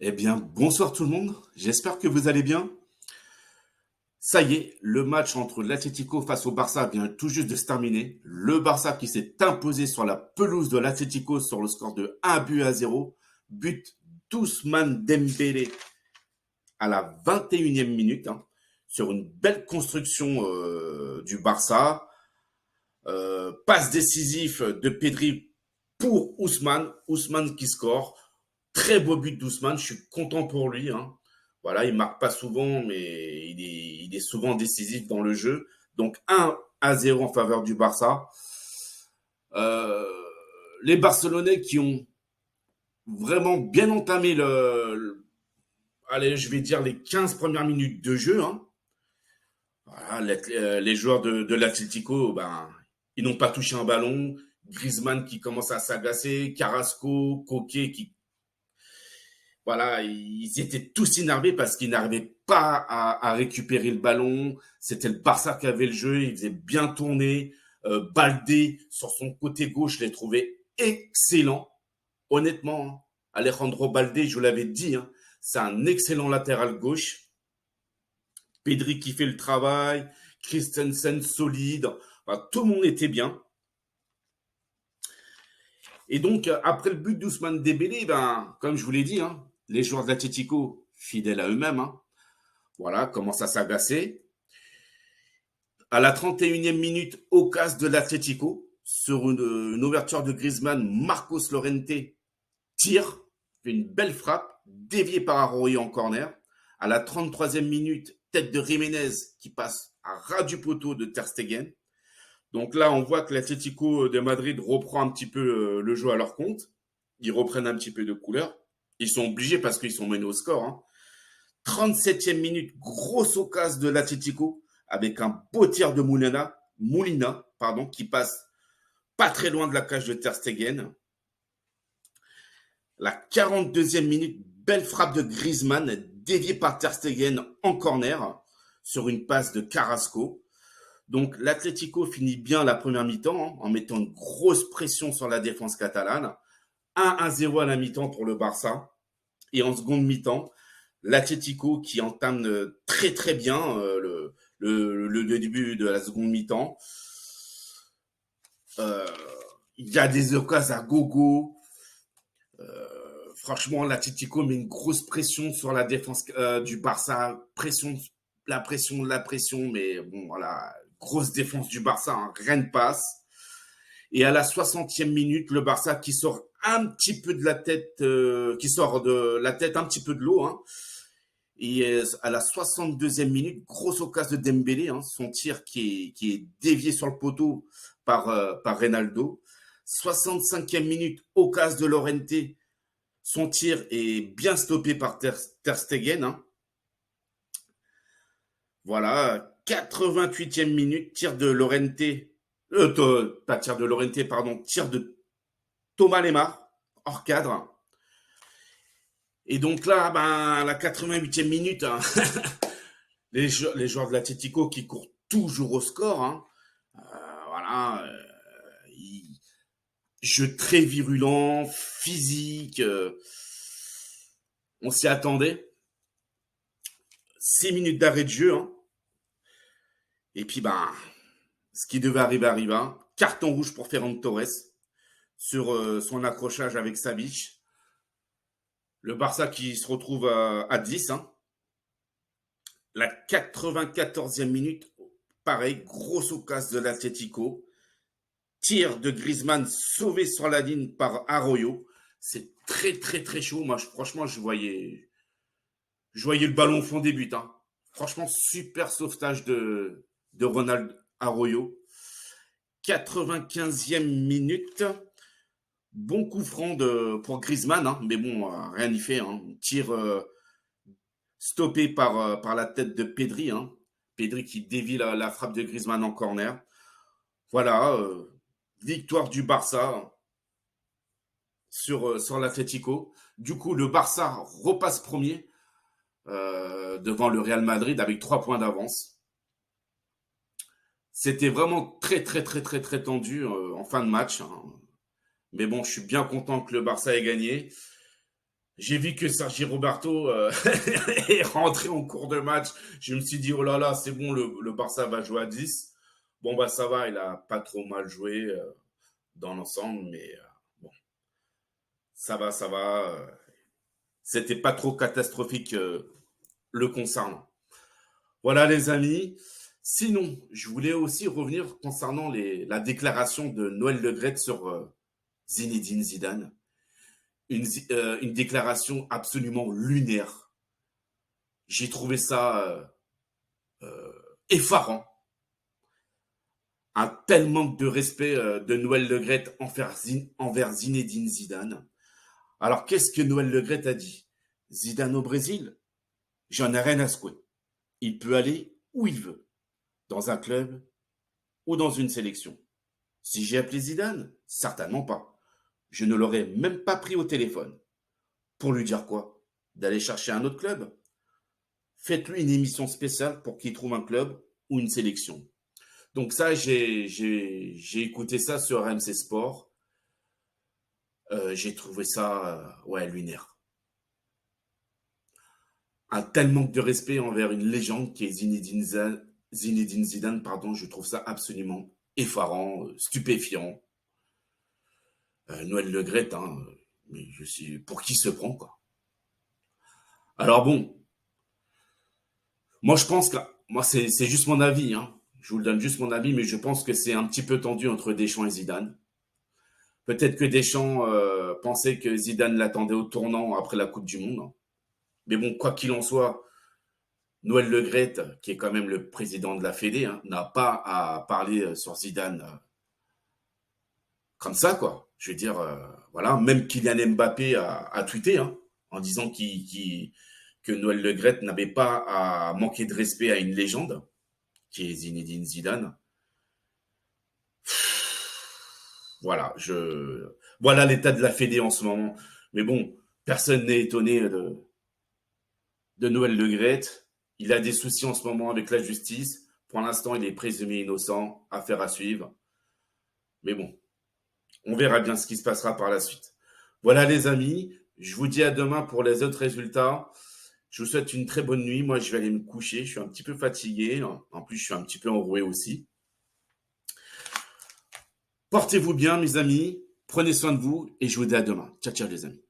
Eh bien, bonsoir tout le monde. J'espère que vous allez bien. Ça y est, le match entre l'Atlético face au Barça vient tout juste de se terminer. Le Barça qui s'est imposé sur la pelouse de l'Atlético sur le score de 1 but à 0. But d'Ousmane Dembélé à la 21e minute, sur une belle construction du Barça. Passe décisif de Pedri pour Ousmane. Ousmane qui score. Très beau but d'Ousmane, je suis content pour lui. Voilà, il marque pas souvent, mais il est souvent décisif dans le jeu. Donc 1-0 en faveur du Barça. Euh, les Barcelonais qui ont vraiment bien entamé allez, je vais dire les 15 premières minutes de jeu. Voilà, les joueurs de l'Atlético, ben, ils n'ont pas touché un ballon. Griezmann qui commence à s'agacer, Carrasco, Coquet qui voilà, ils étaient tous énervés parce qu'ils n'arrivaient pas à récupérer le ballon. C'était le Barça qui avait le jeu, il faisait bien tourner. Baldé, sur son côté gauche, je l'ai trouvé excellent. Honnêtement, Alejandro Baldé, je vous l'avais dit, c'est un excellent latéral gauche. Pedri qui fait le travail, Christensen solide. Enfin, tout le monde était bien. Et donc, après le but d'Ousmane Dembélé, ben, comme je vous l'ai dit, les joueurs de l'Atlético, fidèles à eux-mêmes, voilà, commencent à s'agacer. À la 31e minute, occasion de l'Atlético, sur une ouverture de Griezmann, Marcos Llorente tire, fait une belle frappe, déviée par Arroyo en corner. À la 33e minute, tête de Jiménez qui passe à ras du poteau de Ter Stegen. Donc là, on voit que l'Atlético de Madrid reprend un petit peu le jeu à leur compte. Ils reprennent un petit peu de couleur. Ils sont obligés parce qu'ils sont menés au score. 37e minute, grosse occasion de l'Atlético avec un beau tir de Moulina, qui passe pas très loin de la cage de Ter Stegen. La 42e minute, belle frappe de Griezmann déviée par Ter Stegen en corner sur une passe de Carrasco. Donc l'Atlético finit bien la première mi-temps en mettant une grosse pression sur la défense catalane. 1-0 à la mi-temps pour le Barça. Et en seconde mi-temps, l'Atlético qui entame très très bien le début de la seconde mi-temps. Il y a des occasions à gogo. Franchement, l'Atlético met une grosse pression sur la défense du Barça. La pression, mais bon, voilà, grosse défense du Barça, rien ne passe. Et à la 60e minute, le Barça qui sort un petit peu de la tête, qui sort de la tête un petit peu de l'eau. Et à la 62e minute, grosse occasion de Dembélé, son tir qui est dévié sur le poteau par Reynaldo. 65e minute, occasion de Llorente, son tir est bien stoppé par Ter Stegen. Voilà, 88e minute, tir de Llorente, pas tir de Llorente, pardon, tir de Thomas Lemar, hors cadre. Et donc là, ben, à la 88e minute, les joueurs de l'Atlético qui courent toujours au score. Voilà, jeu très virulent, physique. On s'y attendait. 6 minutes d'arrêt de jeu. Et puis, ben, ce qui devait arriver arriva. Carton rouge pour Ferran Torres sur son accrochage avec Savic. Le Barça qui se retrouve à 10. La 94e minute, pareil, grosse occasion de l'Atlético. Tir de Griezmann sauvé sur la ligne par Arroyo. C'est très très très chaud. Moi, franchement, je voyais le ballon au fond des buts. Franchement, super sauvetage de Ronald Arroyo. 95e minute. Bon coup franc pour Griezmann, mais bon, rien n'y fait. Tir stoppé par la tête de Pedri. Pedri qui dévie la frappe de Griezmann en corner. Voilà, victoire du Barça sur l'Atlético. Du coup, le Barça repasse premier devant le Real Madrid avec 3 points d'avance. C'était vraiment très très très très très tendu en fin de match. Mais bon, je suis bien content que le Barça ait gagné. J'ai vu que Sergi Roberto est rentré en cours de match. Je me suis dit, oh là là, c'est bon, le Barça va jouer à 10. Bon, bah ça va, il a pas trop mal joué dans l'ensemble, mais bon, ça va, ça va. C'était pas trop catastrophique le concernant. Voilà les amis. Sinon, je voulais aussi revenir concernant la déclaration de Noël Le Graët sur Zinedine Zidane. Une déclaration absolument lunaire. J'ai trouvé ça effarant. Un tel manque de respect de Noël Le Graët envers Zinedine Zidane. Alors, qu'est-ce que Noël Le Graët a dit? Zidane au Brésil, j'en ai rien à secouer. Il peut aller où il veut, dans un club ou dans une sélection. Si j'ai appelé Zidane, certainement pas. Je ne l'aurais même pas pris au téléphone. Pour lui dire quoi? D'aller chercher un autre club? Faites-lui une émission spéciale pour qu'il trouve un club ou une sélection. Donc ça, j'ai écouté ça sur RMC Sport. J'ai trouvé ça, ouais, lunaire. Un tel manque de respect envers une légende qui est Zinedine Zidane, pardon, je trouve ça absolument effarant, stupéfiant. Noël Le Graët, hein, mais je sais pour qui se prend, quoi. Alors bon, moi je pense que, moi c'est juste mon avis, hein. Je vous le donne juste mon avis, mais je pense que c'est un petit peu tendu entre Deschamps et Zidane. Peut-être que Deschamps pensait que Zidane l'attendait au tournant après la Coupe du Monde. Mais bon, quoi qu'il en soit, Noël Le Graët, qui est quand même le président de la Fédé, hein, n'a pas à parler sur Zidane comme ça, quoi. Je veux dire, voilà, même Kylian Mbappé a tweeté hein, en disant que Noël Le Graët n'avait pas à manquer de respect à une légende, qui est Zinedine Zidane. Voilà, voilà l'état de la Fédé en ce moment. Mais bon, personne n'est étonné de Noël Le Graët. Il a des soucis en ce moment avec la justice. Pour l'instant, il est présumé innocent, affaire à suivre. Mais bon, on verra bien ce qui se passera par la suite. Voilà les amis, je vous dis à demain pour les autres résultats. Je vous souhaite une très bonne nuit. Moi, je vais aller me coucher. Je suis un petit peu fatigué. En plus, je suis un petit peu enroué aussi. Portez-vous bien, mes amis. Prenez soin de vous et je vous dis à demain. Ciao, ciao les amis.